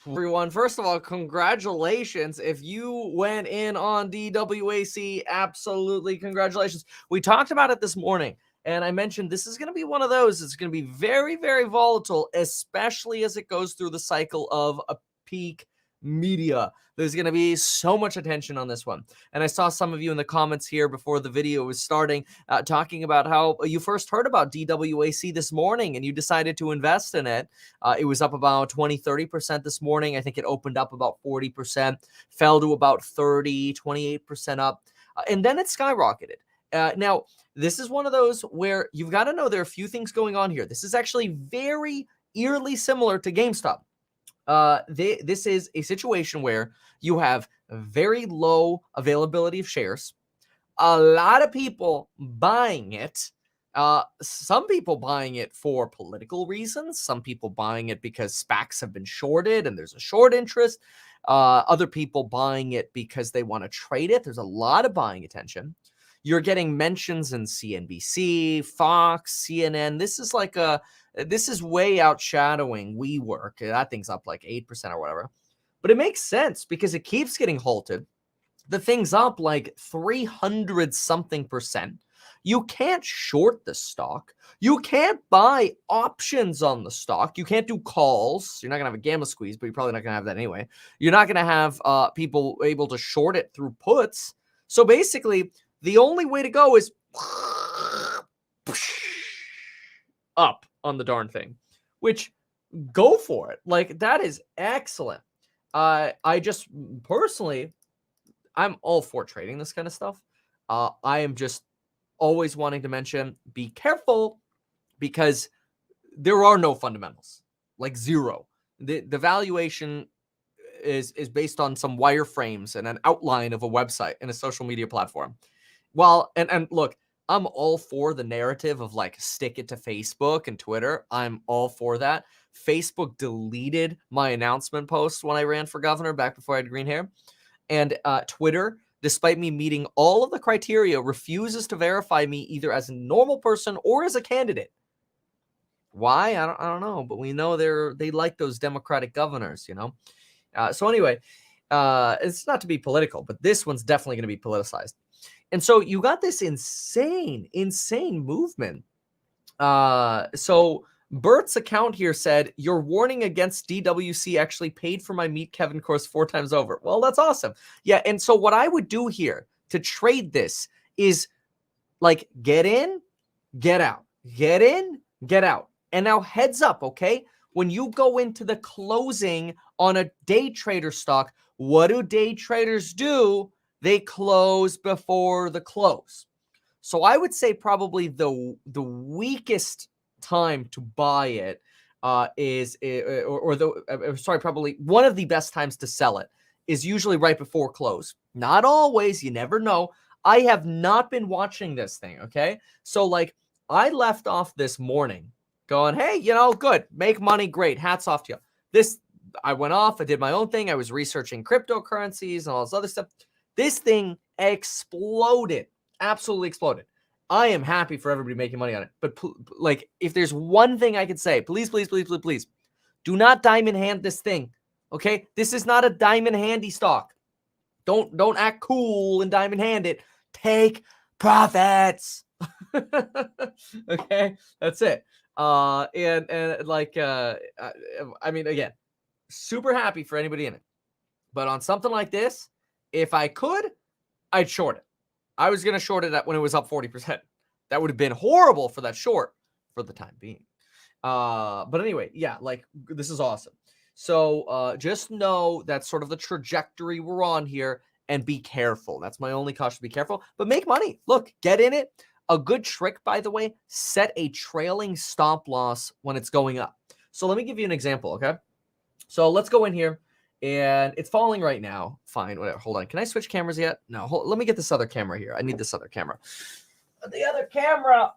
Everyone, first of all, congratulations. If you went in on DWAC, absolutely congratulations. We talked about it this morning, and I mentioned this is going to be one of those. It's going to be very, very volatile, especially as it goes through the cycle of a peak media. There's going to be so much attention on this one. And I saw some of you in the comments here before the video was starting talking about how you first heard about DWAC this morning and you decided to invest in it. It was up about 20-30% this morning. I think it opened up about 40%, fell to about 28% up, and then it skyrocketed. Now, this is one of those where you've got to know there are a few things going on here. This is actually very eerily similar to GameStop. This is a situation where you have very low availability of shares, a lot of people buying it. Some people buying it for political reasons. Some people buying it because SPACs have been shorted and there's a short interest. Other people buying it because they want to trade it. There's a lot of buying attention. You're getting mentions in CNBC, Fox, CNN. This is way outshadowing WeWork. That thing's up like 8% or whatever. But it makes sense because it keeps getting halted. The thing's up like 300 something percent. You can't short the stock. You can't buy options on the stock. You can't do calls. You're not going to have a gamma squeeze, but you're probably not going to have that anyway. You're not going to have people able to short it through puts. So basically, the only way to go is up on the darn thing, which go for it. Like, that is excellent. I just personally, I'm all for trading this kind of stuff. I am just always wanting to mention, be careful because there are no fundamentals, like zero. The valuation is based on some wireframes and an outline of a website and a social media platform. Well, and look, I'm all for the narrative of like stick it to Facebook and Twitter. I'm all for that. Facebook deleted my announcement post when I ran for governor back before I had green hair. And Twitter, despite me meeting all of the criteria, refuses to verify me either as a normal person or as a candidate. Why? I don't know, but we know they like those Democratic governors, you know. So anyway, it's not to be political, but this one's definitely going to be politicized. And so you got this insane movement. So Bert's account here said, your warning against DWC actually paid for my Meet Kevin course 4 times over. Well, that's awesome. Yeah, and so what I would do here to trade this is like get in, get out, get in, get out. And now heads up, okay? When you go into the closing on a day trader stock, what do day traders do? They close before the close. So I would say probably the weakest time to buy it probably one of the best times to sell it is usually right before close. Not always, you never know. I have not been watching this thing, okay? So like I left off this morning going, hey, you know, good, make money, great, hats off to you. I went off, I did my own thing, I was researching cryptocurrencies and all this other stuff. This thing exploded, absolutely exploded. I am happy for everybody making money on it. But like, if there's one thing I could say, please, do not diamond hand this thing. Okay? This is not a diamond handy stock. Don't act cool and diamond hand it. Take profits. Okay? That's it. I mean, again, super happy for anybody in it. But on something like this, if I could, I'd short it. I was going to short it when it was up 40%. That would have been horrible for that short for the time being. But anyway, yeah, like this is awesome. So just know that's sort of the trajectory we're on here and be careful. That's my only caution. Be careful, but make money. Look, get in it. A good trick, by the way, set a trailing stop loss when it's going up. So let me give you an example, okay? So let's go in here. And it's falling right now. Fine, whatever. Hold on. Can I switch cameras yet? No. Let me get this other camera here. I need this other camera. The other camera,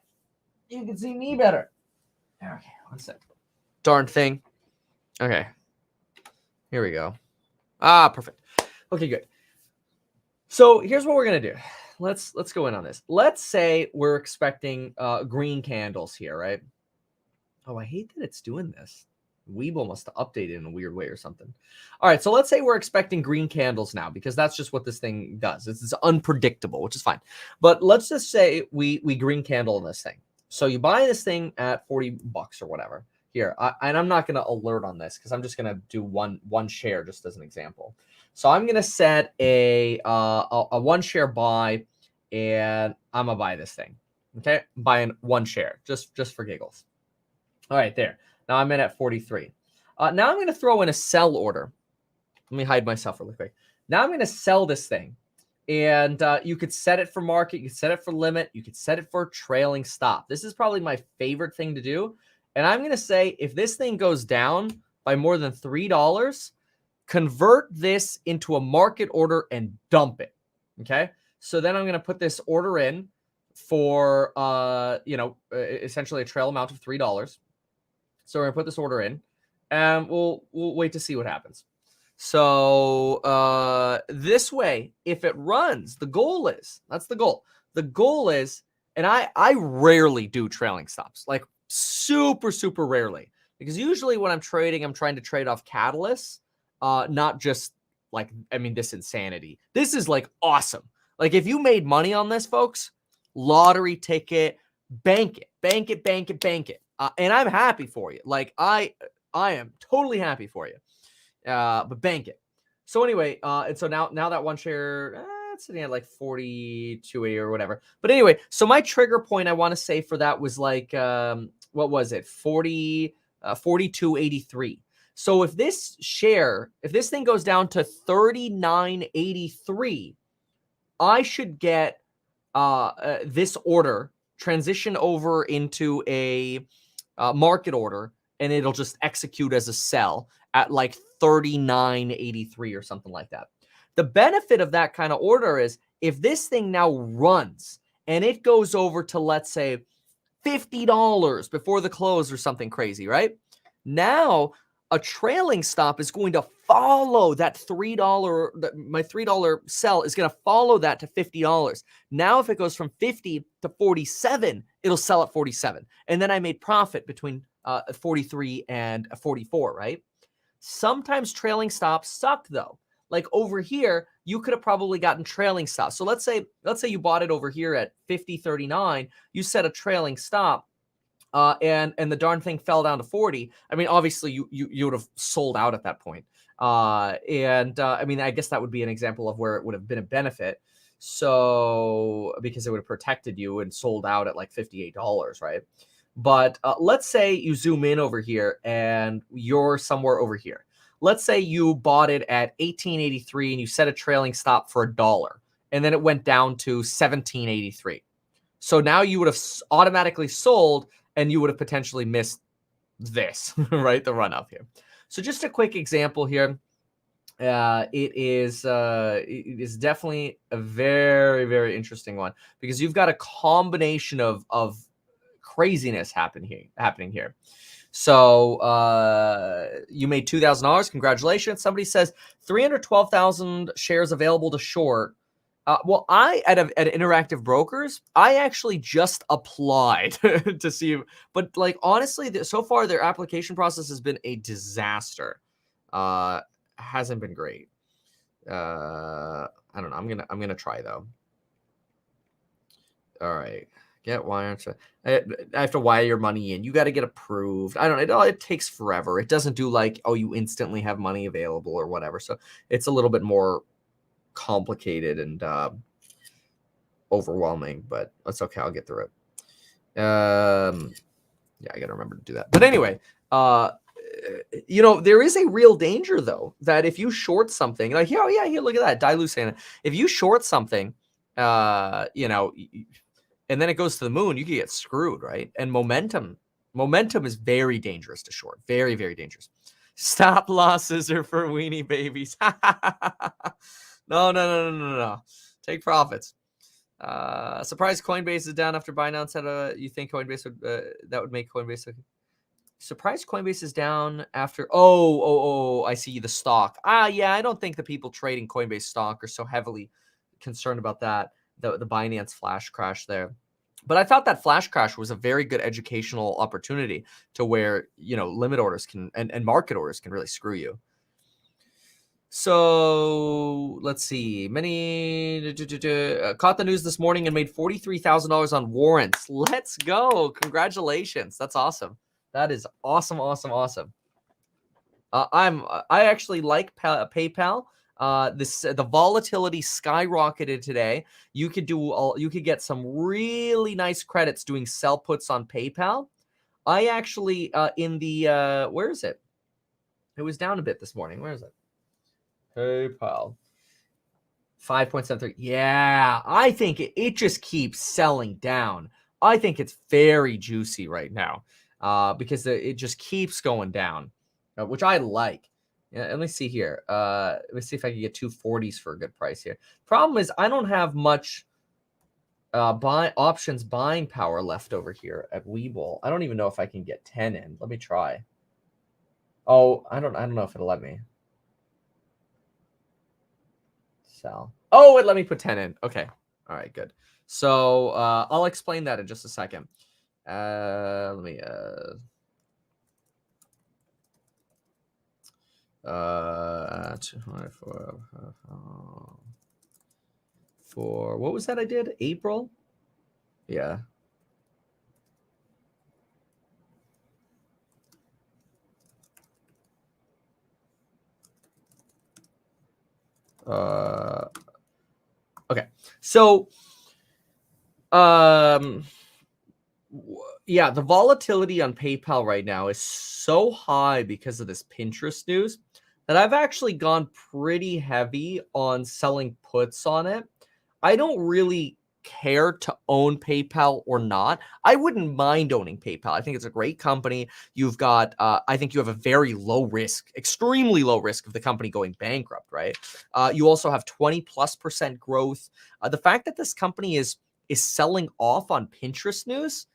you can see me better. Okay, one sec. Darn thing. Okay. Here we go. Perfect. Okay, good. So here's what we're gonna do. Let's go in on this. Let's say we're expecting green candles here, right? Oh, I hate that it's doing this. Webull must have updated in a weird way or something. All right, so let's say we're expecting green candles now because that's just what this thing does. It's unpredictable, which is fine. But let's just say we green candle in this thing. So you buy this thing at $40 or whatever. Here, and I'm not going to alert on this because I'm just going to do one share just as an example. So I'm going to set a one share buy, and I'm going to buy this thing. Okay, buying one share just for giggles. All right, there. Now I'm in at 43. Now I'm going to throw in a sell order. Let me hide myself really quick. Now I'm going to sell this thing. And you could set it for market. You could set it for limit. You could set it for trailing stop. This is probably my favorite thing to do. And I'm going to say if this thing goes down by more than $3, convert this into a market order and dump it. Okay. So then I'm going to put this order in for, essentially a trail amount of $3. So we're going to put this order in and we'll wait to see what happens. So this way, if it runs, the goal is, that's the goal. The goal is, and I rarely do trailing stops, like super, super rarely. Because usually when I'm trading, I'm trying to trade off catalysts, not just like, this insanity. This is like awesome. Like if you made money on this, folks, lottery ticket, bank it, bank it, bank it, bank it. And I'm happy for you. Like I am totally happy for you. But bank it. So anyway, and so now that one share, it's sitting at like 42 or whatever. But anyway, so my trigger point I want to say for that was like, what was it? 42.83. So if this thing goes down to 39.83, I should get this order transition over into a market order, and it'll just execute as a sell at like 39.83 or something like that. The benefit of that kind of order is if this thing now runs and it goes over to, let's say, $50 before the close or something crazy, right? Now a trailing stop is going to follow that $3, my $3 sell is going to follow that to $50. Now, if it goes from 50 to 47, it'll sell at 47. And then I made profit between 43 and 44, right? Sometimes trailing stops suck though. Like over here, you could have probably gotten trailing stops. So let's say you bought it over here at 50.39, you set a trailing stop, and the darn thing fell down to 40. Obviously you would have sold out at that point. I guess that would be an example of where it would have been a benefit. So because it would have protected you and sold out at like $58, right? But let's say you zoom in over here and you're somewhere over here. Let's say you bought it at 18.83 and you set a trailing stop for $1, and then it went down to 17.83. So now you would have automatically sold, and you would have potentially missed this, right? The run up here. So just a quick example here. It is definitely a very, very interesting one because you've got a combination of craziness happening here. So you made $2,000. Congratulations. Somebody says 312,000 shares available to short. Well, at Interactive Brokers, I actually just applied to see, but like honestly, so far their application process has been a disaster. Hasn't been great. I don't know. I'm gonna try though. All right. Get wire. I have to wire your money in. You got to get approved. I don't know. It takes forever. It doesn't do like, oh, you instantly have money available or whatever. So it's a little bit more complicated and overwhelming, but that's okay. I'll get through it. Yeah, I gotta remember to do that. But anyway, there is a real danger though that if you short something, like here, look at that, Dilute saying it. If you short something, and then it goes to the moon, you can get screwed, right? And momentum is very dangerous to short, very, very dangerous. Stop losses are for weenie babies. No. Take profits. Surprise Coinbase is down after Binance said you think Coinbase would that would make Coinbase okay. Surprise Coinbase is down after I see the stock. Yeah, I don't think the people trading Coinbase stock are so heavily concerned about that. The Binance flash crash there. But I thought that flash crash was a very good educational opportunity to where, limit orders can and market orders can really screw you. So let's see. Many caught the news this morning and made $43,000 on warrants. Let's go. Congratulations. That's awesome. That is awesome, awesome, awesome. I actually like PayPal. The volatility skyrocketed today. You could get some really nice credits doing sell puts on PayPal. I actually in the where is it? It was down a bit this morning. Where is it? PayPal. 5.73. Yeah, I think it just keeps selling down. I think it's very juicy right now because it just keeps going down, which I like. Yeah, let me see here. Let me see if I can get 240s for a good price here. Problem is I don't have much options buying power left over here at Webull. I don't even know if I can get 10 in. Let me try. Oh, I don't know if it'll let me. Sell. Oh, it let me put 10 in. Okay. All right, good. So I'll explain that in just a second. Let me for what was that I did? April? Yeah. Okay. So yeah, the volatility on PayPal right now is so high because of this Pinterest news that I've actually gone pretty heavy on selling puts on it. I don't really care to own PayPal or not. I wouldn't mind owning PayPal. I think it's a great company. You've got, I think you have a very low risk, extremely low risk of the company going bankrupt, right? You also have 20+% growth. The fact that this company is selling off on Pinterest news,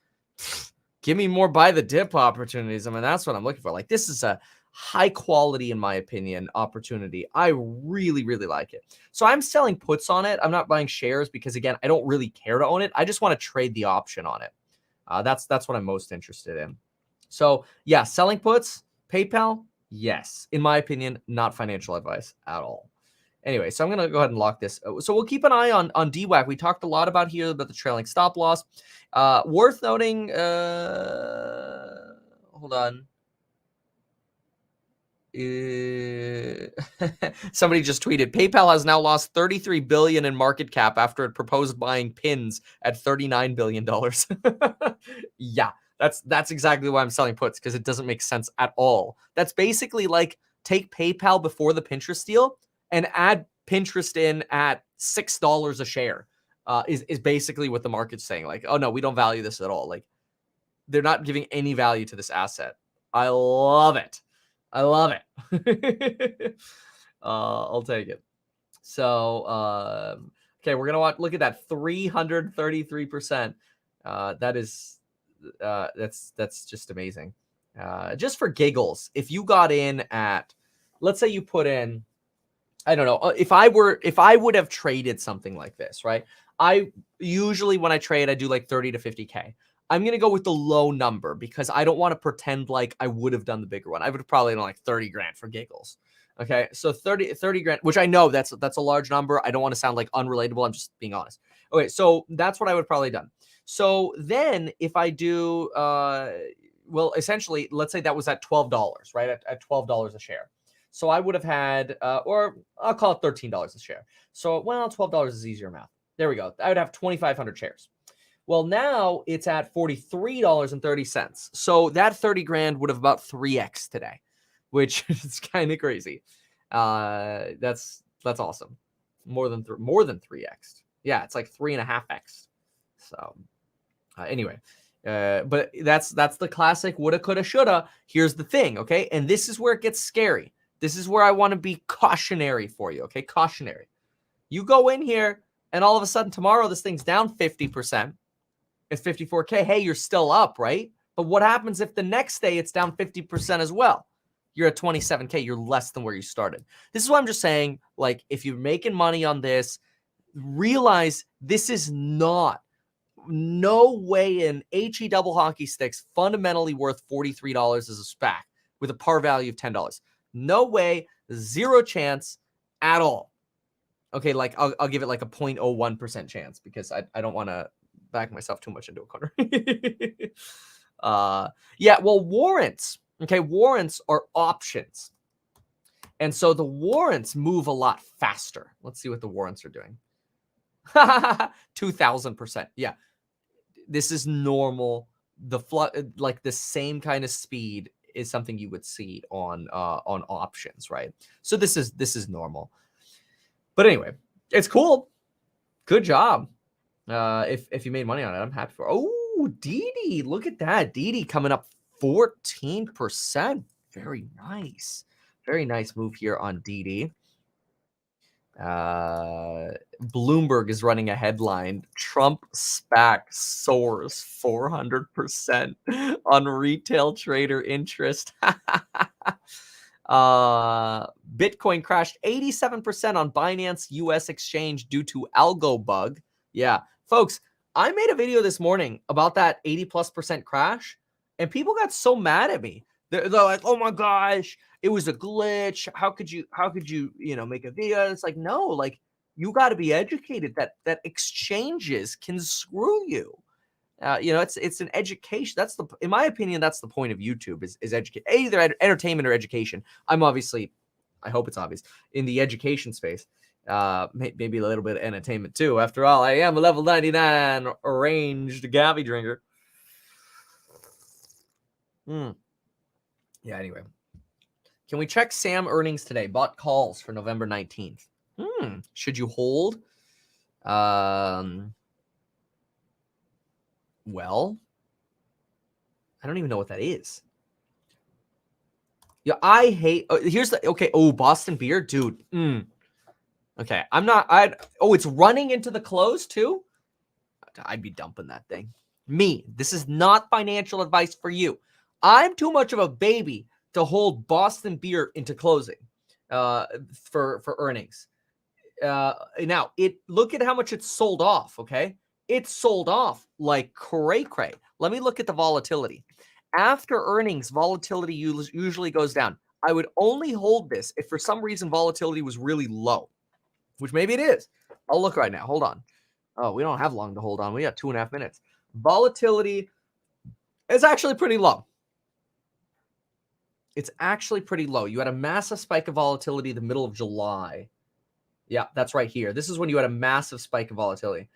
give me more buy the dip opportunities. I mean, that's what I'm looking for. Like, this is a high quality, in my opinion, opportunity. I really, really like it. So I'm selling puts on it. I'm not buying shares because, again, I don't really care to own it. I just want to trade the option on it. That's what I'm most interested in. So yeah, selling puts, PayPal, yes. In my opinion, not financial advice at all. Anyway, so I'm going to go ahead and lock this. So we'll keep an eye on DWAC. We talked a lot about the trailing stop loss. Worth noting, hold on. Somebody just tweeted, PayPal has now lost $33 billion in market cap after it proposed buying pins at $39 billion. Yeah, that's exactly why I'm selling puts, because it doesn't make sense at all. That's basically like take PayPal before the Pinterest deal and add Pinterest in at $6 a share. Is basically what the market's saying. Like, oh no, we don't value this at all. Like, they're not giving any value to this asset. I love it. I love it. I'll take it. So, okay, we're gonna look at that 333%. That's just amazing. Just for giggles, if you got in at, let's say you put in, I don't know, if I would have traded something like this, right? I usually, when I trade, I do like 30 to 50K. I'm going to go with the low number because I don't want to pretend like I would have done the bigger one. I would have probably done like 30 grand for giggles. Okay. So 30 grand, which I know that's a large number. I don't want to sound like unrelatable. I'm just being honest. Okay. So that's what I would probably done. So then if I do, well, essentially, let's say that was at $12, right? At $12 a share. So I would have had, or I'll call it $13 a share. So, well, $12 is easier math. There we go. I would have 2,500 shares. Well, now it's at $43.30. So that 30 grand would have about 3x today, which is kind of crazy. That's awesome. More than 3x. Yeah, it's like 3.5x. So anyway, but that's the classic woulda, coulda, shoulda. Here's the thing, okay? And this is where it gets scary. This is where I want to be cautionary for you, okay? Cautionary. You go in here and all of a sudden tomorrow this thing's down 50%. It's 54K. Hey, you're still up, right? But what happens if the next day it's down 50% as well? You're at 27K. You're less than where you started. This is what I'm just saying. Like, if you're making money on this, realize this is not no way an HE double hockey sticks fundamentally worth $43 as a SPAC with a par value of $10. No way, zero chance at all. Okay, like I'll give it like a 0.01% chance because I don't want to back myself too much into a corner. Yeah, well, warrants. Okay, warrants are options. And so the warrants move a lot faster. Let's see what the warrants are doing. 2,000%. Yeah, this is normal. Like the same kind of speed is something you would see on options, right? So this is normal. But anyway, it's cool. Good job. If you made money on it, I'm happy for. Oh, Didi, look at that. Didi coming up 14%. Very nice. Very nice move here on Didi. Bloomberg is running a headline. Trump SPAC soars 400% on retail trader interest. Bitcoin crashed 87% on Binance US exchange due to algo bug. Yeah, folks, I made a video this morning about that 80+% crash, and people got so mad at me. They're like, "Oh my gosh, it was a glitch. How could you make a video?" It's like, no, like you got to be educated that exchanges can screw you. It's an education. In my opinion, that's the point of YouTube is educate, either entertainment or education. I hope it's obvious in the education space. Maybe a little bit of entertainment too. After all, I am a level 99 arranged Gabby drinker. Yeah, anyway. Can we check Sam earnings today? Bought calls for November 19th. Should you hold? Well, I don't even know what that is. Yeah, I hate. Here's the okay. Oh, Boston beer, dude. Okay, it's running into the close too. I'd be dumping that thing. This is not financial advice for you. I'm too much of a baby to hold Boston beer into closing for earnings. Now, look at how much it's sold off, okay? It's sold off like cray-cray. Let me look at the volatility. After earnings, volatility usually goes down. I would only hold this if for some reason volatility was really low, which maybe it is. I'll look right now. Hold on. Oh, we don't have long to hold on. We got 2.5 minutes. Volatility is actually pretty low. It's actually pretty low. You had a massive spike of volatility the middle of July. Yeah, that's right here. This is when you had a massive spike of volatility.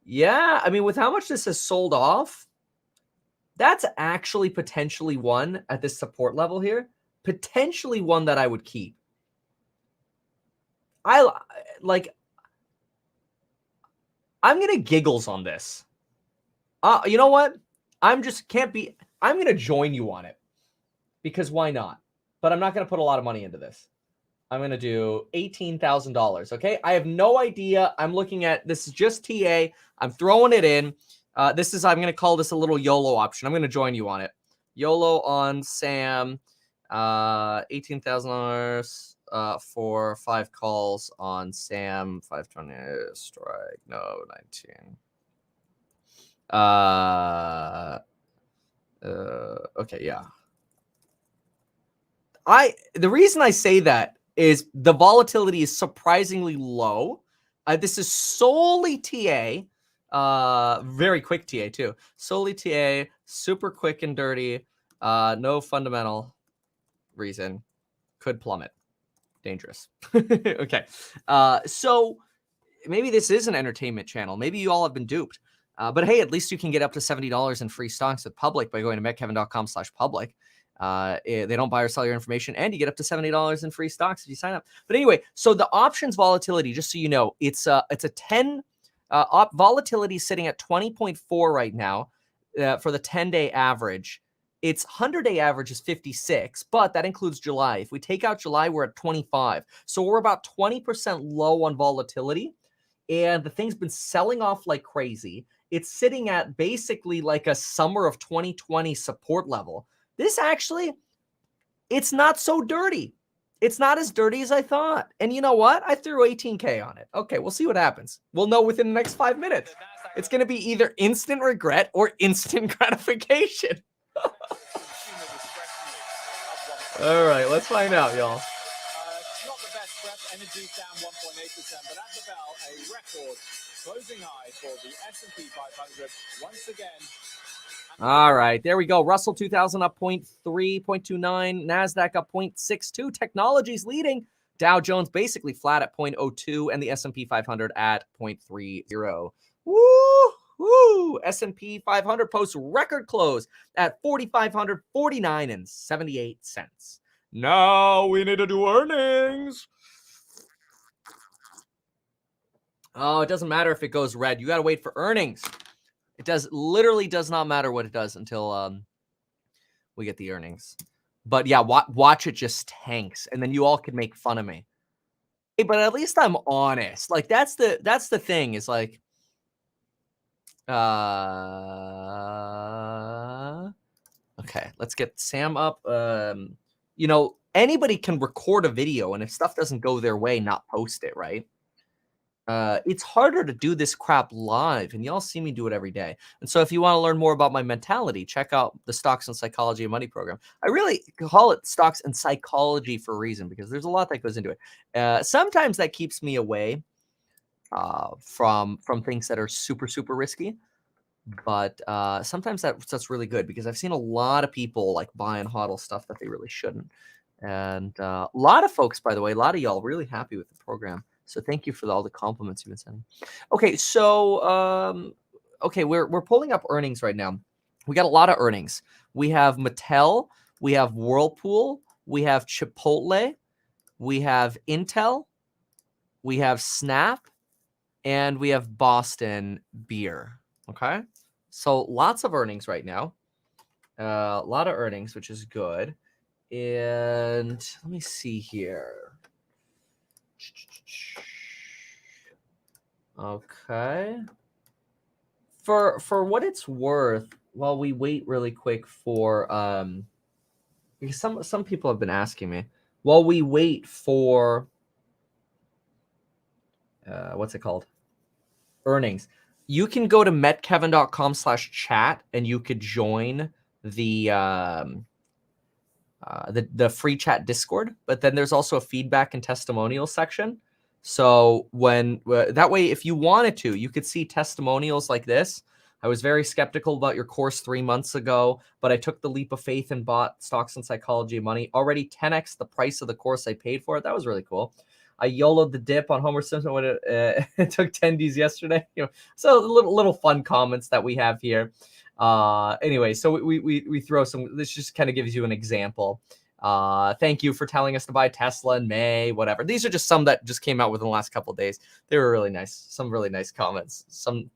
Yeah, I mean, with how much this has sold off, that's actually potentially one at this support level here. Potentially one that I would keep. I'm going to giggles on this. You know what? I'm going to join you on it. Because why not? But I'm not going to put a lot of money into this. I'm going to do $18,000, okay? I have no idea. I'm looking at, this is just TA. I'm throwing it in. I'm going to call this a little YOLO option. I'm going to join you on it. YOLO on Sam, $18,000 for 5 calls on Sam, 520 strike, no, 19. Okay, yeah. The reason I say that is the volatility is surprisingly low. This is solely TA, very quick TA too. Solely TA, super quick and dirty, no fundamental reason. Could plummet. Dangerous. Okay. So maybe this is an entertainment channel. Maybe you all have been duped. But hey, at least you can get up to $70 in free stocks at Public by going to metkevin.com/public. They don't buy or sell your information, and you get up to $70 in free stocks if you sign up. But anyway, so the options volatility, just so you know, it's a 10 volatility sitting at 20.4 right now for the 10-day average. Its 100-day average is 56, but that includes July. If we take out July, we're at 25. So we're about 20% low on volatility, and the thing's been selling off like crazy. It's sitting at basically like a summer of 2020 support level. This actually, it's not so dirty. It's not as dirty as I thought. And you know what? I threw 18K on it. Okay, we'll see what happens. We'll know within the next 5 minutes. It's going to be either instant regret or instant gratification. All right, let's find out, y'all. Not the best prep, energy down 1.8%, but at the bell, a record closing high for the S&P 500 once again. All right, there we go. Russell 2000 up 0.3, 0.29. NASDAQ up 0.62. Technology's leading. Dow Jones basically flat at 0.02, and the S&P 500 at 0.30. Woo! Woo! S&P 500 posts record close at 4,549 and 78 cents. Now we need to do earnings. Oh, it doesn't matter if it goes red. You got to wait for earnings. It literally does not matter what it does until we get the earnings. But yeah, watch it just tanks, and then you all can make fun of me. Hey, but at least I'm honest. Like that's the thing. Is like, okay, let's get Sam up. You know, anybody can record a video, and if stuff doesn't go their way, not post it, right? It's harder to do this crap live, and y'all see me do it every day. And so if you want to learn more about my mentality, check out the Stocks and Psychology of Money program. I really call it Stocks and Psychology for a reason, because there's a lot that goes into it. Sometimes that keeps me away from things that are super, super risky. But sometimes that's really good, because I've seen a lot of people like buy and hodl stuff that they really shouldn't. And a lot of folks, by the way, a lot of y'all really happy with the program. So thank you for all the compliments you've been sending. Okay, so okay, we're pulling up earnings right now. We got a lot of earnings. We have Mattel, we have Whirlpool, we have Chipotle, we have Intel, we have Snap, and we have Boston Beer. Okay, so lots of earnings right now. A lot of earnings, which is good. And let me see here. Okay. For what it's worth, while we wait really quick for because some people have been asking me, while we wait for what's it called? Earnings. You can go to metkevin.com/chat and you could join the free chat Discord, but then there's also a feedback and testimonial section. So when that way, if you wanted to, you could see testimonials like this. I was very skeptical about your course 3 months ago, but I took the leap of faith and bought Stocks and Psychology of Money. Already 10x the price of the course I paid for it. That was really cool. I YOLO'd the dip on Homer Simpson when it took 10 Ds yesterday. You know, so little fun comments that we have here. Anyway, so we throw some. This just kind of gives you an example. Thank you for telling us to buy Tesla in May, whatever. These are just some that just came out within the last couple of days. They were really nice. Some really nice comments. Some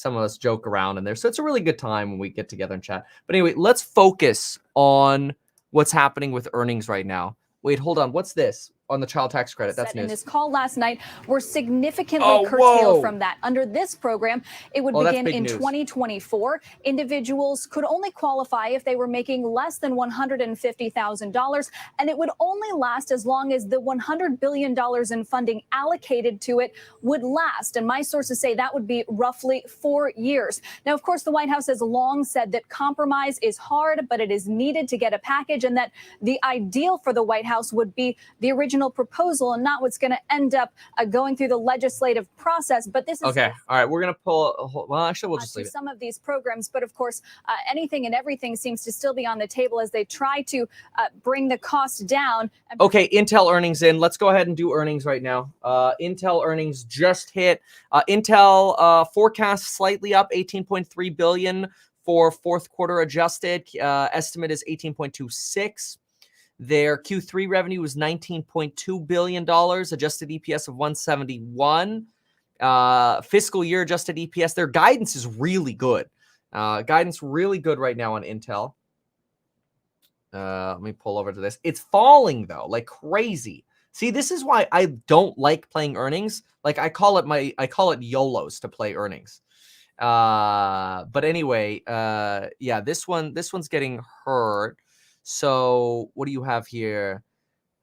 of us joke around in there. So it's a really good time when we get together and chat. But anyway, let's focus on what's happening with earnings right now. Wait, hold on. What's this? On the child tax credit. That's news. In this call last night were significantly curtailed from that. Under this program, it would begin in 2024. Individuals could only qualify if they were making less than $150,000, and it would only last as long as the $100 billion in funding allocated to it would last. And my sources say that would be roughly 4 years. Now, of course, the White House has long said that compromise is hard, but it is needed to get a package, and that the ideal for the White House would be the original proposal and not what's going to end up going through the legislative process. But this is okay. All right, we're going to pull. Well, actually, we'll just leave some of these programs. But of course, anything and everything seems to still be on the table as they try to bring the cost down. Okay, Intel earnings in. Let's go ahead and do earnings right now. Intel earnings just hit. Intel forecast slightly up, 18.3 billion for fourth quarter adjusted. Estimate is 18.26. Their Q3 revenue was $19.2 billion, adjusted EPS of 171. Fiscal year adjusted EPS, their guidance is really good. Guidance really good right now on Intel. Let me pull over to this. It's falling, though, like crazy. See, this is why I don't like playing earnings. Like I call it YOLOs to play earnings. But anyway, yeah, this one's getting hurt. So what do you have here?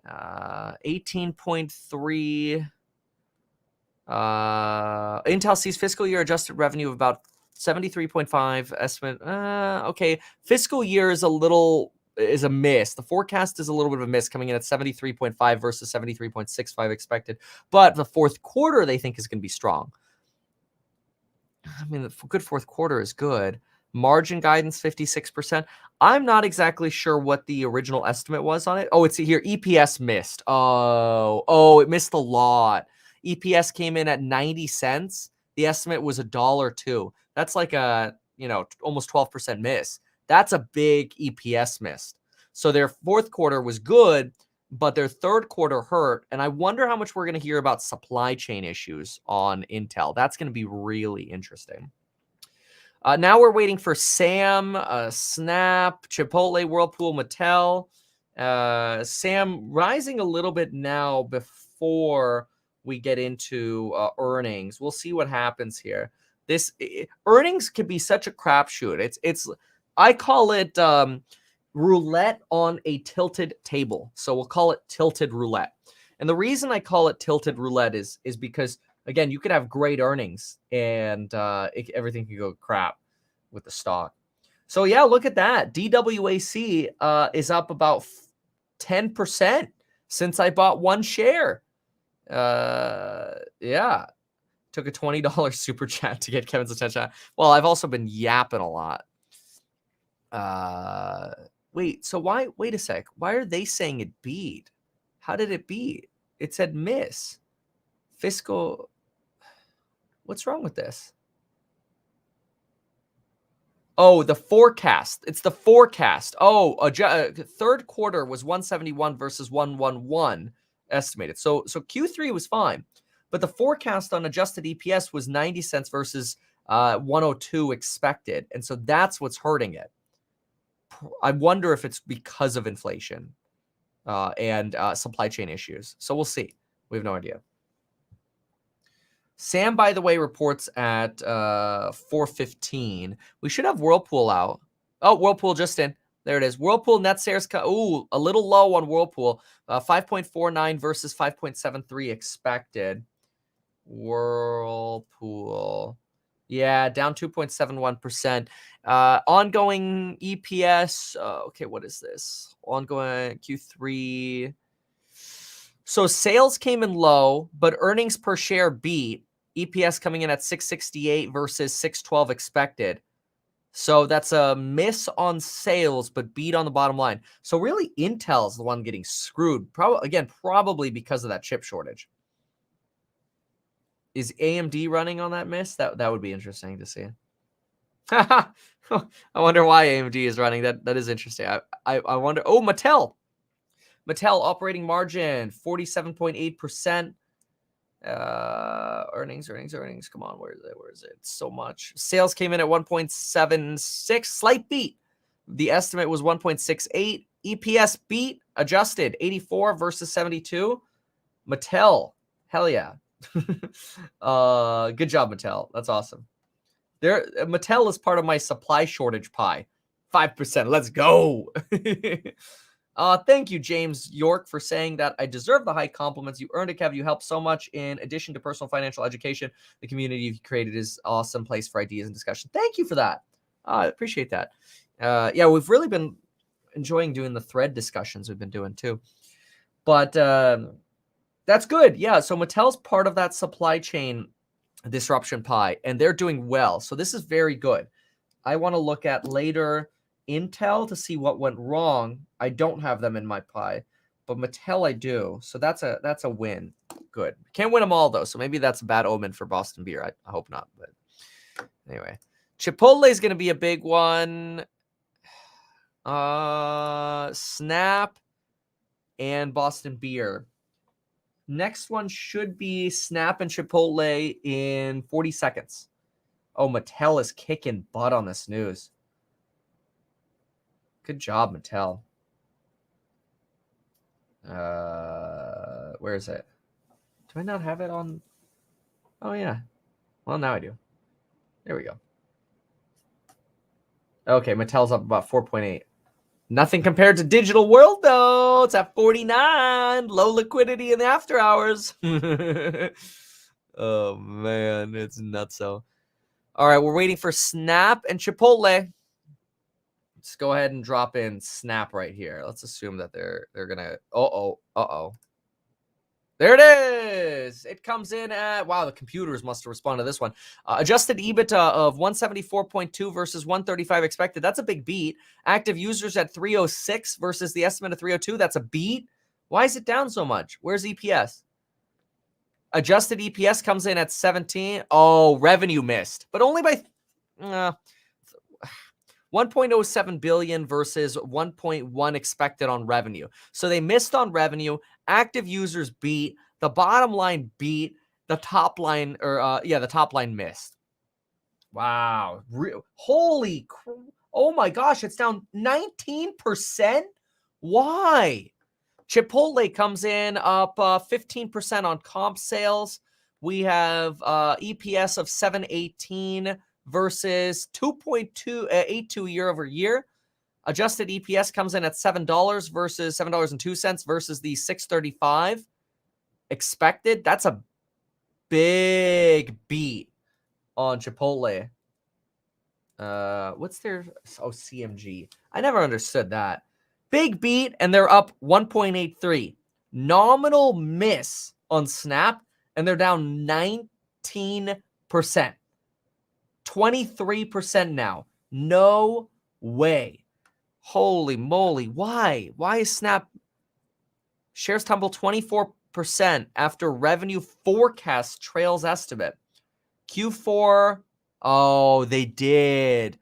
18.3. Intel sees fiscal year adjusted revenue of about 73.5 estimate. Okay, fiscal year is a miss. The forecast is a little bit of a miss, coming in at 73.5 versus 73.65 expected. But the fourth quarter they think is going to be strong. I mean, the good fourth quarter is good. Margin guidance 56%. I'm not exactly sure what the original estimate was on it. Oh, it's here. EPS missed. Oh, it missed a lot. EPS came in at 90 cents. The estimate was $1.02. That's like a, almost 12% miss. That's a big EPS miss. So their fourth quarter was good, but their third quarter hurt. And I wonder how much we're going to hear about supply chain issues on Intel. That's going to be really interesting. Now we're waiting for Sam, Snap, Chipotle, Whirlpool, Mattel. Sam rising a little bit now before we get into earnings. We'll see what happens here. Earnings can be such a crapshoot. I call it roulette on a tilted table. So we'll call it tilted roulette. And the reason I call it tilted roulette is because, again, you could have great earnings and everything could go crap with the stock. So, yeah, look at that. DWAC is up about 10% since I bought one share. Yeah. Took a $20 super chat to get Kevin's attention. Well, I've also been yapping a lot. Wait a sec. Why are they saying it beat? How did it beat? It said miss. Fiscal. What's wrong with this? Oh, the forecast. It's the forecast. Oh, third quarter was 171 versus 111 estimated. So Q3 was fine. But the forecast on adjusted EPS was 90 cents versus 102 expected. And so that's what's hurting it. I wonder if it's because of inflation and supply chain issues. So we'll see. We have no idea. Sam, by the way, reports at 4:15. We should have Whirlpool out. Oh, Whirlpool just in. There it is. Whirlpool net sales. Ooh, a little low on Whirlpool. 5.49 versus 5.73 expected. Whirlpool. Yeah, down 2.71%. Ongoing EPS. Okay, what is this? Ongoing Q3. So sales came in low, but earnings per share beat. EPS coming in at 668 versus 612 expected. So that's a miss on sales, but beat on the bottom line. So really, Intel's the one getting screwed. Probably because of that chip shortage. Is AMD running on that miss? That would be interesting to see. I wonder why AMD is running. That is interesting. I wonder. Oh, Mattel operating margin 47.8%. Earnings. Come on, where is it? So much. Sales came in at 1.76, slight beat. The estimate was 1.68. EPS beat, adjusted 84 versus 72. Mattel, hell yeah. Good job, Mattel. That's awesome. Mattel is part of my supply shortage pie. 5%. Let's go. Thank you, James York, for saying that I deserve the high compliments. You earned it, Kev. You helped so much. In addition to personal financial education, the community you've created is an awesome place for ideas and discussion. Thank you for that. I appreciate that. Yeah, we've really been enjoying doing the thread discussions we've been doing too. But that's good. Yeah, so Mattel's part of that supply chain disruption pie, and they're doing well. So this is very good. I want to look at later Intel to see what went wrong. I don't have them in my pie, but Mattel I do. So that's a win. Good. Can't win them all though. So maybe that's a bad omen for Boston Beer. I hope not. But anyway, Chipotle is going to be a big one. Snap and Boston Beer. Next one should be Snap and Chipotle in 40 seconds. Oh, Mattel is kicking butt on this news. Good job, Mattel. Where is it? Do I not have it on? Oh, yeah. Well, now I do. There we go. Okay, Mattel's up about 4.8. Nothing compared to Digital World, though. It's at 49. Low liquidity in the after hours. Oh, man. It's nuts. So, all right. We're waiting for Snap and Chipotle. Let's go ahead and drop in Snap right here. Let's assume that they're going to. Uh-oh. There it is. It comes in at, wow, the computers must have responded to this one. Adjusted EBITDA of 174.2 versus 135 expected. That's a big beat. Active users at 306 versus the estimate of 302. That's a beat. Why is it down so much? Where's EPS? Adjusted EPS comes in at 17. Oh, revenue missed, but only by 1.07 billion versus 1.1 expected on revenue. So they missed on revenue. Active users beat. The bottom line beat. The top line, the top line missed. Wow. Holy crap. Oh my gosh, it's down 19%? Why? Chipotle comes in up 15% on comp sales. We have EPS of 718 versus 2.82 year over year. Adjusted EPS comes in at $7 versus $7.02 versus the $6.35 expected. That's a big beat on Chipotle. What's their CMG? I never understood that. Big beat, and they're up 1.83. Nominal miss on Snap, and they're down 19%. 23% now. No way. Holy moly. Why? Why is Snap shares tumble 24% after revenue forecast trails estimate? Q4, oh, they did.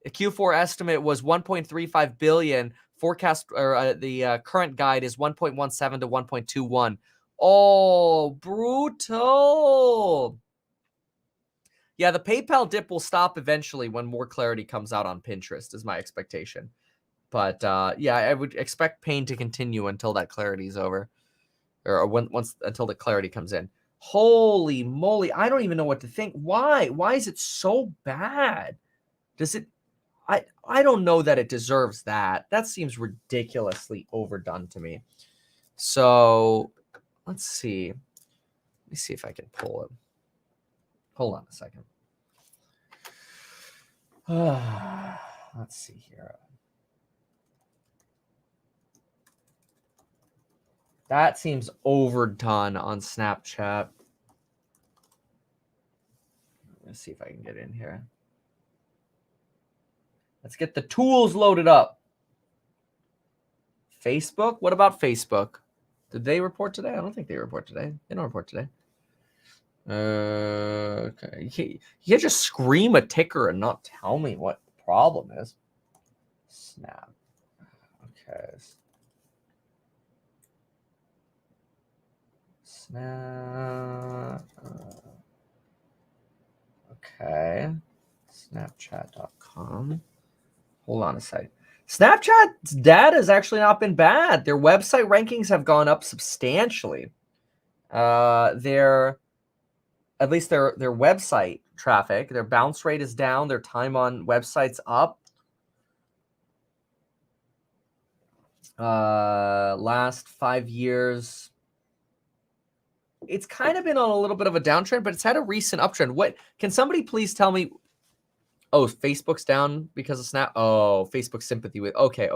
The Q4 estimate was 1.35 billion. Forecast, or the current guide is 1.17 to 1.21. Oh, brutal. Yeah, the PayPal dip will stop eventually when more clarity comes out on Pinterest, is my expectation. But yeah, I would expect pain to continue until that clarity is over, or until the clarity comes in. Holy moly, I don't even know what to think. Why? Why is it so bad? Does it? I don't know that it deserves that. That seems ridiculously overdone to me. So let's see. Let me see if I can pull it. Hold on a second. Let's see here. That seems overdone on Snapchat. Let's see if I can get in here. Let's get the tools loaded up. Facebook? What about Facebook? Did they report today? I don't think they report today. They don't report today. Okay. You can't just scream a ticker and not tell me what the problem is. Snap. Okay. Snap. Okay. Snapchat.com. Hold on a second. Snapchat's data has actually not been bad. Their website rankings have gone up substantially. At least their website traffic, their bounce rate is down. Their time on websites up. Last 5 years, it's kind of been on a little bit of a downtrend, but it's had a recent uptrend. What can somebody please tell me? Oh, Facebook's down because of Snap. Oh, Facebook sympathy with. Okay.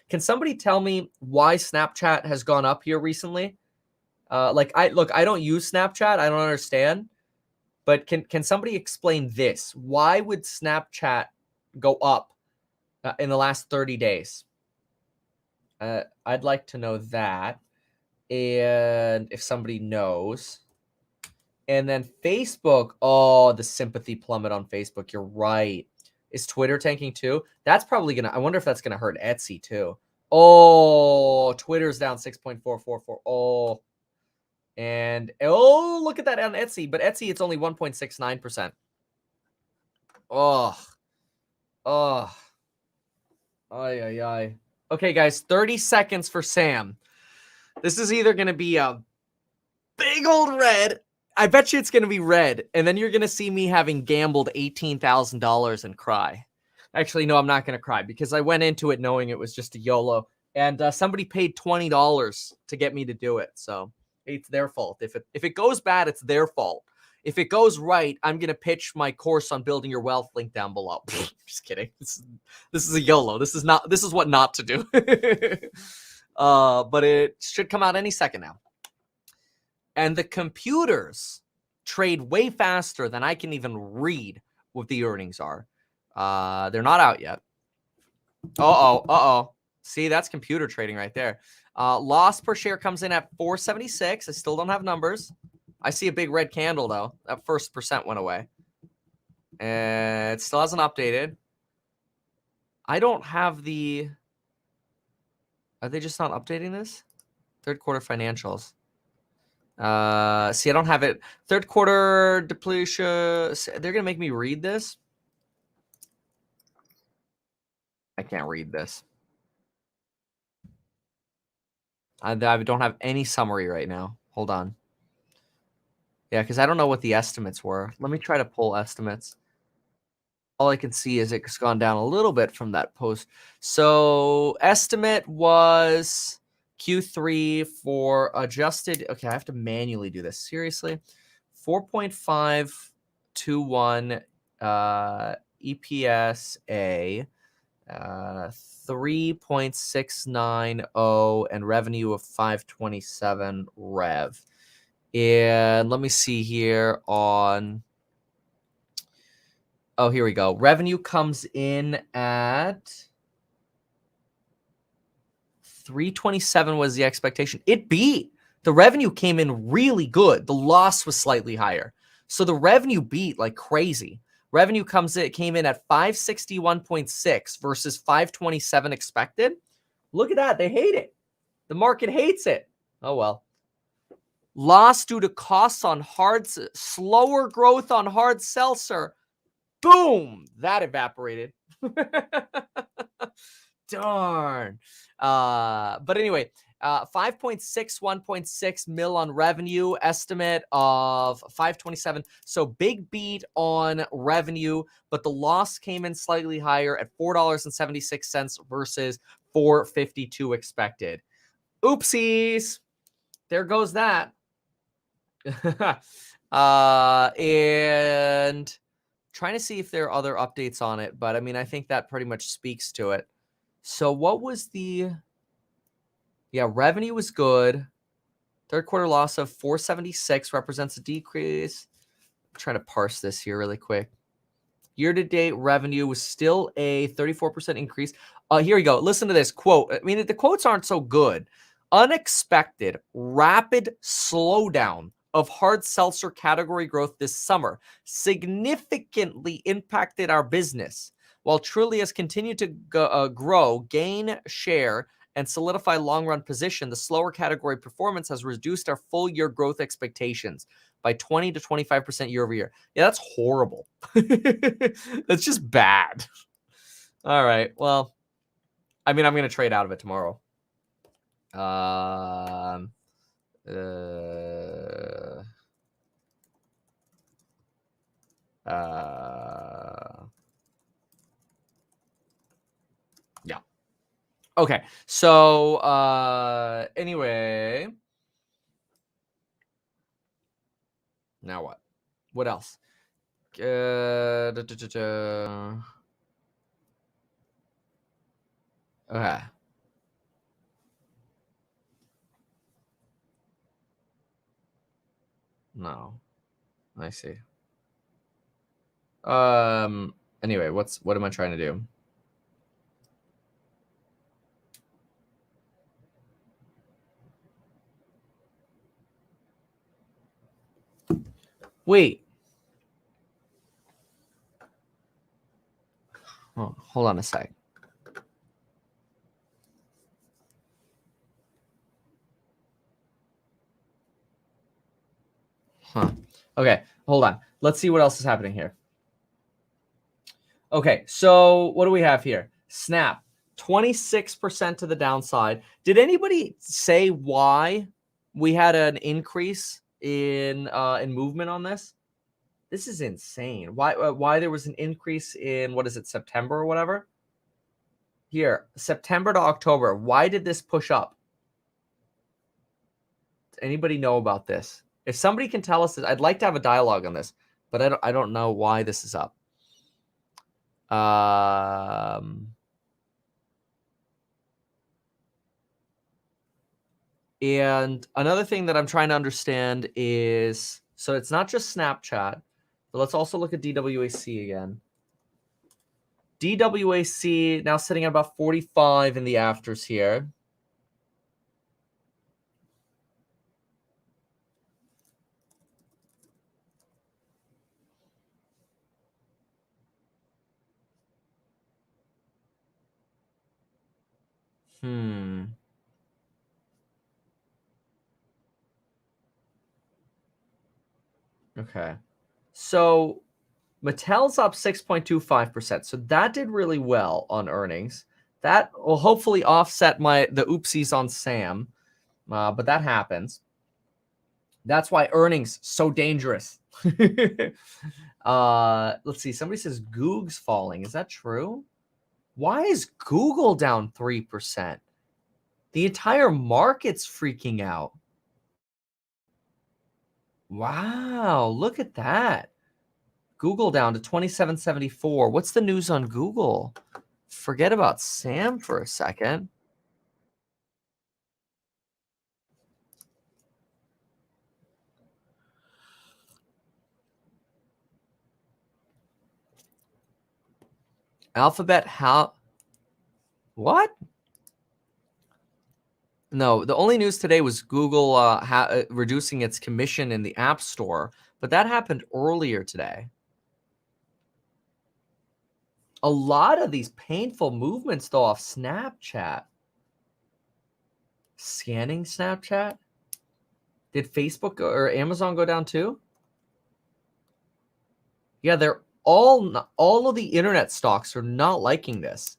Can somebody tell me why Snapchat has gone up here recently? I don't use Snapchat. I don't understand. But can somebody explain this? Why would Snapchat go up in the last 30 days? I'd like to know that. And if somebody knows. And then Facebook, oh, the sympathy plummet on Facebook. You're right. Is Twitter tanking too? That's probably going to, I wonder if that's going to hurt Etsy too. Oh, Twitter's down 6.444. Oh, and oh, look at that on Etsy. But Etsy, it's only 1.69%. Oh. Ay. Okay, guys, 30 seconds for Sam. This is either going to be a big old red. I bet you it's going to be red. And then you're going to see me having gambled $18,000 and cry. Actually, no, I'm not going to cry because I went into it knowing it was just a YOLO. And somebody paid $20 to get me to do it. So it's their fault. If it goes bad, it's their fault. If it goes right, I'm going to pitch my course on building your wealth link down below. Just kidding. This is a YOLO. This is what not to do. But it should come out any second now. And the computers trade way faster than I can even read what the earnings are. They're not out yet. See, that's computer trading right there. Loss per share comes in at 476. I still don't have numbers. I see a big red candle, though. That first percent went away. And it still hasn't updated. I don't have the... Are they just not updating this? Third quarter financials. See, I don't have it. Third quarter depletion. They're going to make me read this. I can't read this. I don't have any summary right now. Hold on. Yeah, because I don't know what the estimates were. Let me try to pull estimates. All I can see is it's gone down a little bit from that post. So estimate was Q3 for adjusted. Okay, I have to manually do this. Seriously. 4.521 EPS-A. 3.690 and revenue of 527 rev. And let me see here on... Oh, here we go. Revenue comes in at 327 was the expectation. It beat. The revenue came in really good. The loss was slightly higher. So the revenue beat like crazy. Revenue came in at 561.6 versus 527 expected. Look at that. They hate it. The market hates it. Oh, well. Loss due to costs on slower growth on hard seltzer. Boom! That evaporated. Darn. But anyway, 5.61.6 mil on revenue, estimate of 527. So big beat on revenue, but the loss came in slightly higher at $4.76 versus $4.52 expected. Oopsies. There goes that. And trying to see if there are other updates on it, but I mean, I think that pretty much speaks to it. So what was the... Yeah, revenue was good. Third quarter loss of 476 represents a decrease. I'm trying to parse this here really quick. Year-to-date revenue was still a 34% increase. Here we go. Listen to this quote. I mean, the quotes aren't so good. Unexpected, rapid slowdown of hard seltzer category growth this summer significantly impacted our business. While Truly has continued to grow, gain share, and solidify long-run position, the slower category performance has reduced our full-year growth expectations by 20 to 25% year over year. Yeah, that's horrible. That's just bad. All right. Well, I mean, I'm going to trade out of it tomorrow. Yeah. Okay. So, anyway. Now what? What else? Okay. No. I see. Anyway, what am I trying to do? Wait. Oh, hold on a sec. Okay, hold on. Let's see what else is happening here. Okay, so what do we have here? Snap, 26% to the downside. Did anybody say why we had an increase in movement on this? This is insane. Why there was an increase in, what is it, September or whatever? Here, September to October. Why did this push up? Does anybody know about this? If somebody can tell us this, I'd like to have a dialogue on this, but I don't know why this is up. And another thing that I'm trying to understand is, so it's not just Snapchat, but let's also look at DWAC again. DWAC now sitting at about 45 in the afters here. Okay. So Mattel's up 6.25%. So that did really well on earnings. That will hopefully offset the oopsies on Sam. But that happens. That's why earnings so dangerous. Let's see. Somebody says Goog's falling. Is that true? Why is Google down 3%? The entire market's freaking out. Wow, look at that. Google down to 27.74. What's the news on Google? Forget about Sam for a second. Alphabet, what? No, the only news today was Google reducing its commission in the App Store, but that happened earlier today. A lot of these painful movements, though, off Snapchat. Scanning Snapchat? Did Facebook or Amazon go down too? Yeah, they're all of the internet stocks are not liking this.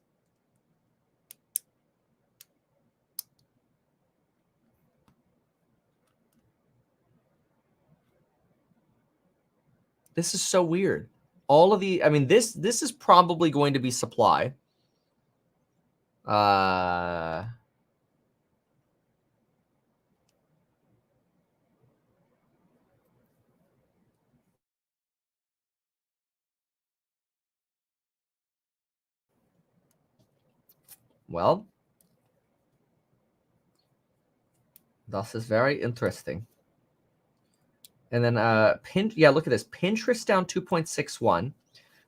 This is so weird. All of the, I mean, this is probably going to be supply. Well, this is very interesting. And then yeah, look at this. Pinterest down 2.61.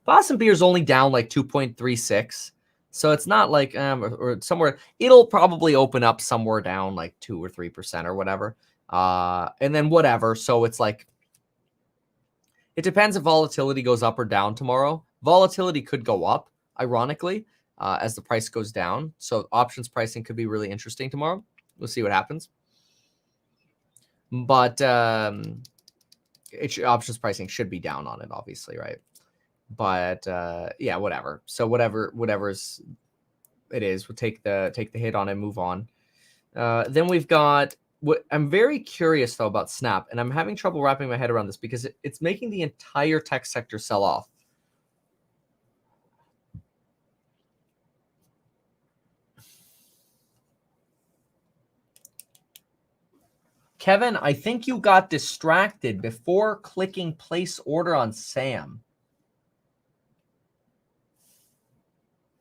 Boston Beer is only down like 2.36. So it's not like or somewhere. It'll probably open up somewhere down like 2 or 3% or whatever. And then whatever. So it's like, it depends if volatility goes up or down tomorrow. Volatility could go up, ironically, as the price goes down. So options pricing could be really interesting tomorrow. We'll see what happens. But options pricing should be down on it, obviously, right? But yeah, whatever. So whatever's it is, we'll take the hit on and move on. Then we've got what I'm very curious though about Snap, and I'm having trouble wrapping my head around this because it's making the entire tech sector sell off. Kevin, I think you got distracted before clicking place order on Sam.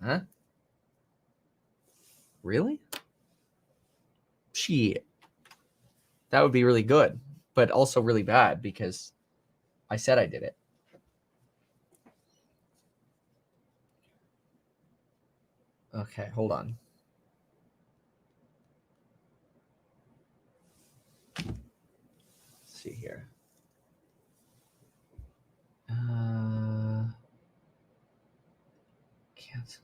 Huh? Really? Shit. That would be really good, but also really bad because I said I did it. Okay, hold on. Let's see here. Cancel.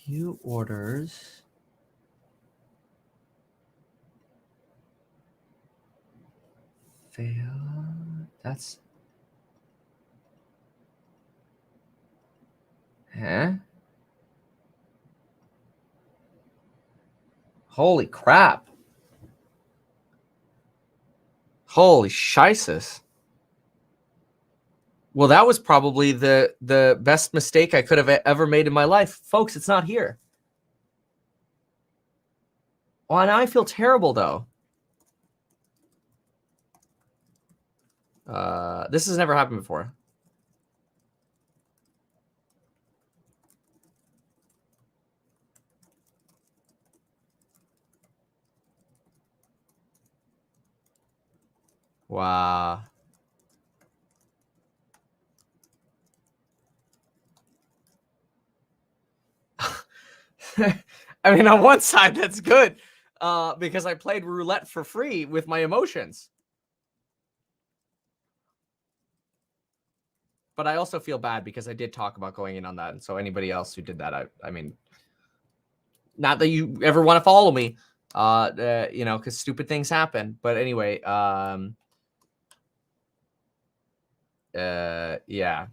View orders. Fail. That's. Huh? Holy crap. Holy shices. Well, that was probably the best mistake I could have ever made in my life. Folks, it's not here. Oh, now I feel terrible, though. This has never happened before. Wow. I mean, on one side, that's good because I played roulette for free with my emotions. But I also feel bad because I did talk about going in on that. And so anybody else who did that, I mean, not that you ever want to follow me, you know, because stupid things happen. But anyway, yeah.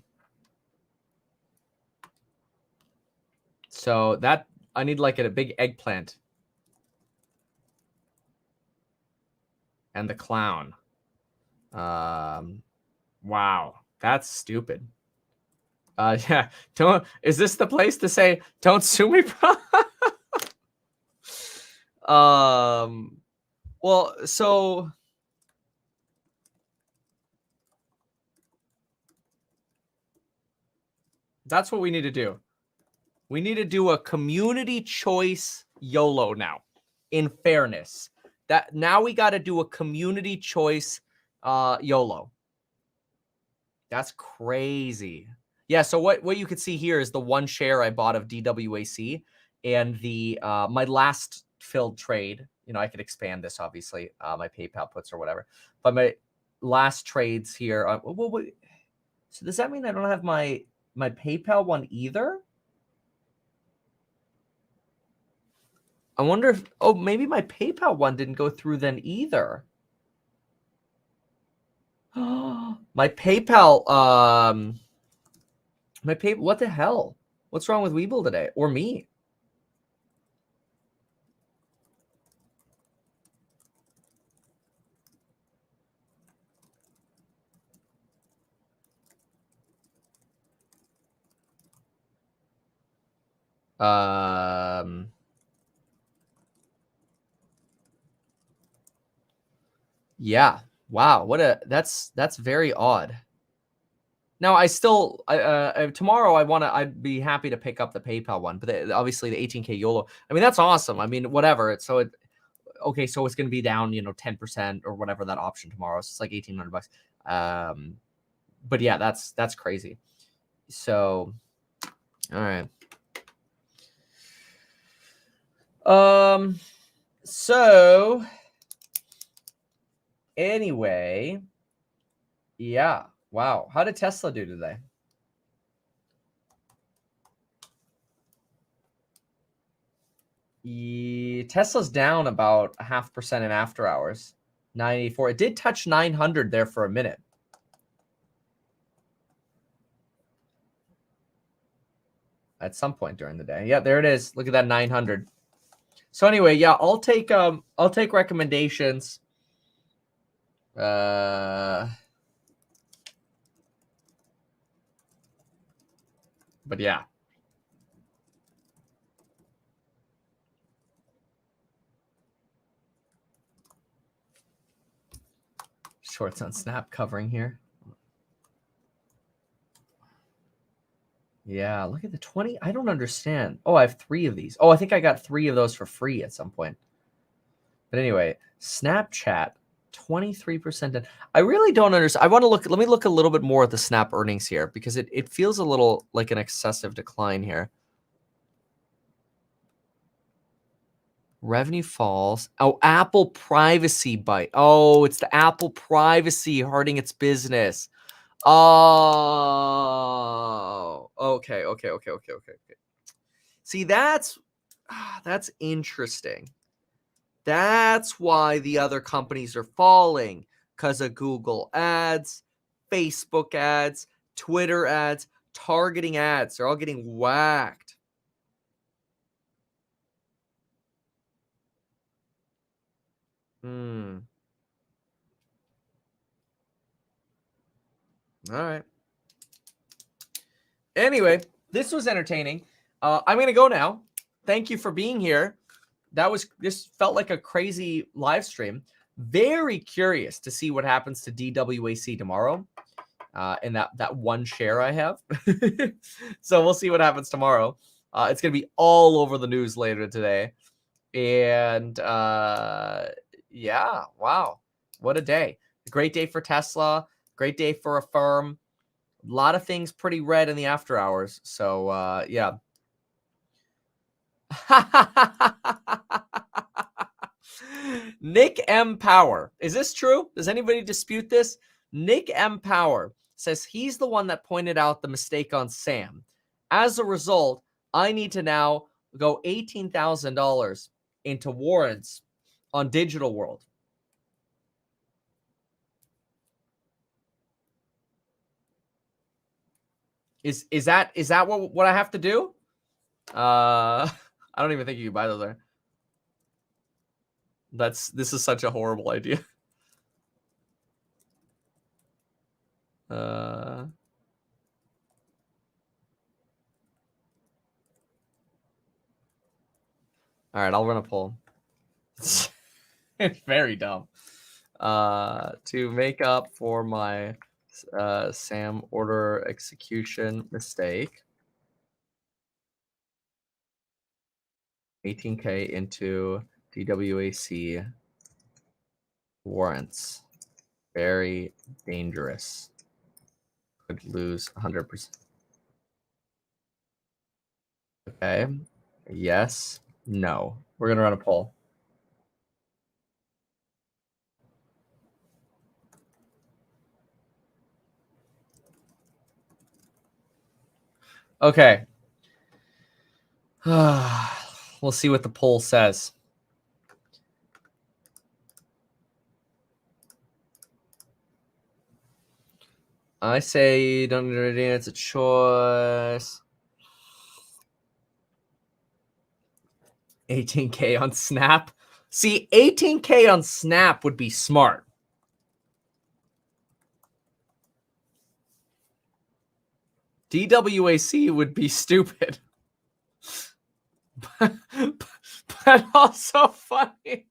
So that I need like a big eggplant. And the clown. Wow, that's stupid. Yeah, don't. Is this the place to say don't sue me? Well, so that's what we need to do. We need to do a community choice YOLO now. In fairness, that now we got to do a community choice YOLO. That's crazy. Yeah, so what you could see here is the one share I bought of DWAC and the my last filled trade. You know, I could expand this obviously, my PayPal puts or whatever. But my last trades here. So does that mean I don't have my PayPal one either? I wonder if maybe my PayPal one didn't go through then either. My PayPal, what the hell? What's wrong with Weeble today? Or me? Yeah. Wow. That's very odd. Now I still tomorrow I'd be happy to pick up the PayPal one, but obviously the 18K YOLO. I mean, that's awesome. I mean, whatever. Okay, so it's going to be down, 10% or whatever that option tomorrow. So it's like $1,800. But yeah, that's crazy. So, all right. So anyway, yeah. Wow. How did Tesla do today? Tesla's down about 0.5% in after hours. 984. It did touch 900 there for a minute. At some point during the day. Yeah, there it is. Look at that 900. So anyway, yeah, I'll take recommendations. But yeah. Shorts on Snap covering here. Yeah, look at the 20. I don't understand. Oh, I have 3 of these. Oh, I think I got 3 of those for free at some point. But anyway, Snapchat, 23%. I really don't understand. Let me look a little bit more at the Snap earnings here because it feels a little like an excessive decline here. Revenue falls. Oh, Apple privacy bite. Oh, it's the Apple privacy hurting its business. Oh, okay. See, that's interesting. That's why the other companies are falling, because of Google ads, Facebook ads, Twitter ads, targeting ads. They're all getting whacked. All right. Anyway, this was entertaining. I'm going to go now. Thank you for being here. This felt like a crazy live stream. Very curious to see what happens to DWAC tomorrow. And that one share I have. So we'll see what happens tomorrow. It's going to be all over the news later today. And yeah, wow. What a day. Great day for Tesla. Great day for Affirm. A lot of things pretty red in the after hours. So yeah. Nick M. Power. Is this true? Does anybody dispute this? Nick M. Power says he's the one that pointed out the mistake on Sam. As a result, I need to now go $18,000 into warrants on Digital World. Is that what I have to do? I don't even think you can buy those there. This is such a horrible idea. All right, I'll run a poll. It's very dumb. To make up for my Sam order execution mistake, 18K into DWAC warrants. Very dangerous. Could lose 100%. Okay. Yes. No. We're going to run a poll. Okay. We'll see what the poll says. I say don't already. It's a choice. 18K on Snap. See, 18K on Snap would be smart. DWAC would be stupid. but also funny.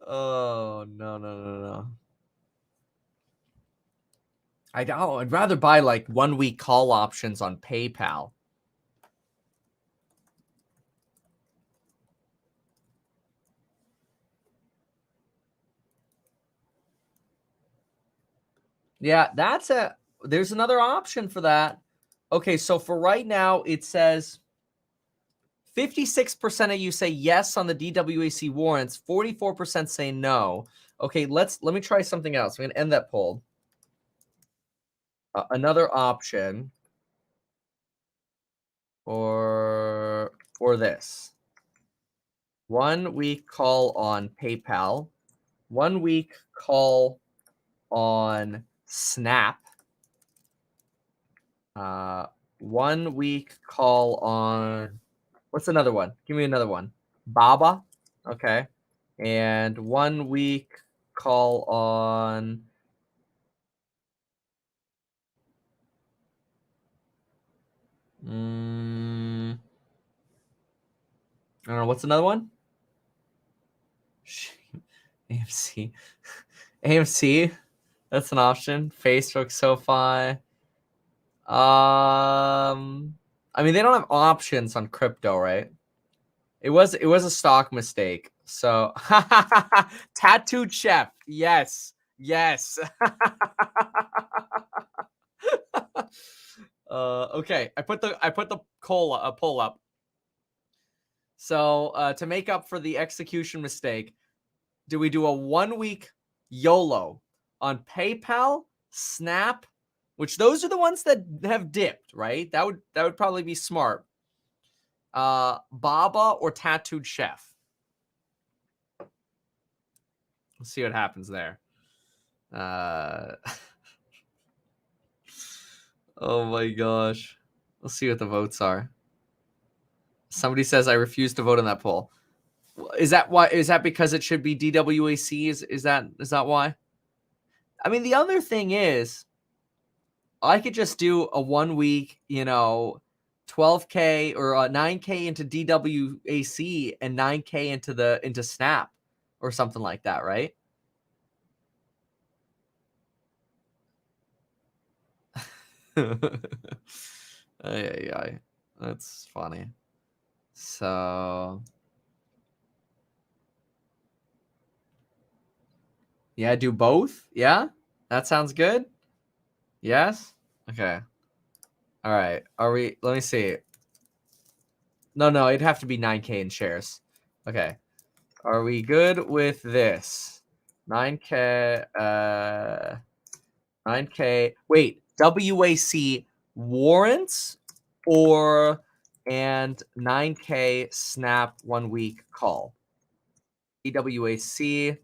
Oh, no. I'd rather buy like 1 week call options on PayPal. Yeah, there's another option for that. Okay, so for right now, it says 56% of you say yes on the DWAC warrants, 44% say no. Okay, let me try something else. I'm going to end that poll. Another option for this. 1 week call on PayPal, 1 week call on Snap, 1 week call on, what's another one? Give me another one. Baba. Okay. And 1 week call on I don't know. What's another one? AMC. AMC. That's an option. Facebook, SoFi. I mean, they don't have options on crypto, right? It was a stock mistake. So, tattooed chef. Yes. Okay. I put the poll up. So, to make up for the execution mistake, do we do a 1 week YOLO on PayPal, Snap, which those are the ones that have dipped, right? That would probably be smart. Baba or Tattooed Chef. Let's see what happens there. Oh my gosh. Let's see what the votes are. Somebody says I refuse to vote on that poll. Is that why? Is that because it should be DWAC? Is that why? I mean, the other thing is, I could just do a 1 week, 12K or 9K into DWAC and 9K into Snap or something like that, right? Ay. That's funny. So yeah, do both. Yeah, that sounds good. Yes. Okay. All right. Are we? Let me see. No, it'd have to be 9K in shares. Okay. Are we good with this? 9K. 9K. Wait. WAC warrants and 9K Snap 1 week call. DWAC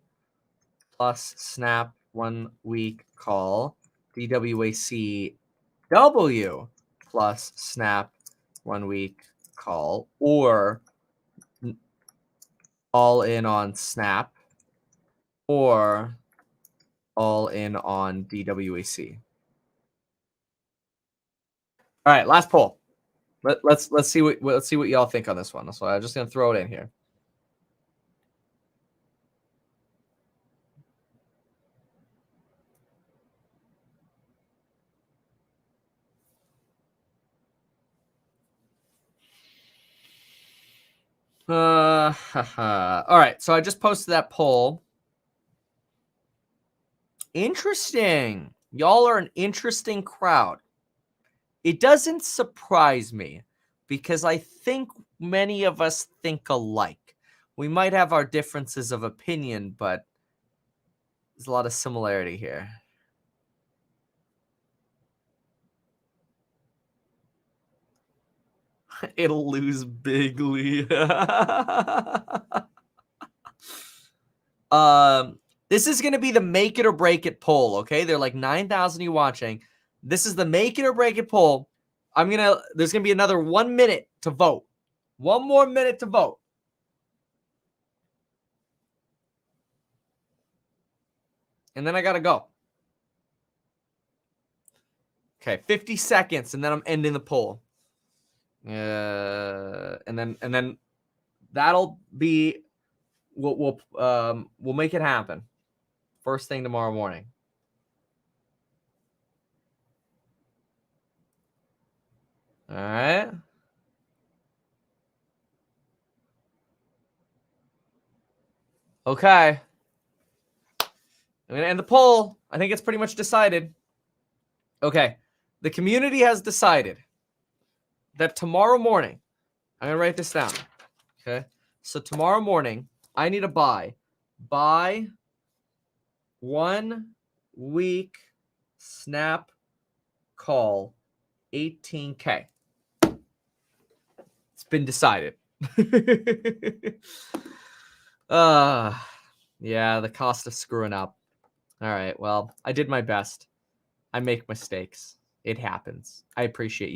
plus Snap 1 week call. DWAC W plus Snap 1 week call, or all in on Snap, or all in on DWAC. All right, last poll. Let's see what y'all think on this one. So I'm just gonna throw it in here. All right, so I just posted that poll. Interesting. Y'all are an interesting crowd. It doesn't surprise me because I think many of us think alike. We might have our differences of opinion, but there's a lot of similarity here. It'll lose bigly. This is going to be the make it or break it poll, okay? There are like 9,000 of you watching. This is the make it or break it poll. There's going to be another 1 minute to vote. 1 more minute to vote. And then I got to go. Okay, 50 seconds, and then I'm ending the poll. And then that'll be we'll make it happen first thing tomorrow morning. All right. Okay. I'm gonna end the poll. I think it's pretty much decided. Okay. The community has decided that tomorrow morning, I'm gonna write this down. Okay. So tomorrow morning, I need to buy 1 week Snap call 18K. It's been decided. Yeah, the cost of screwing up. All right, well, I did my best. I make mistakes. It happens. I appreciate you.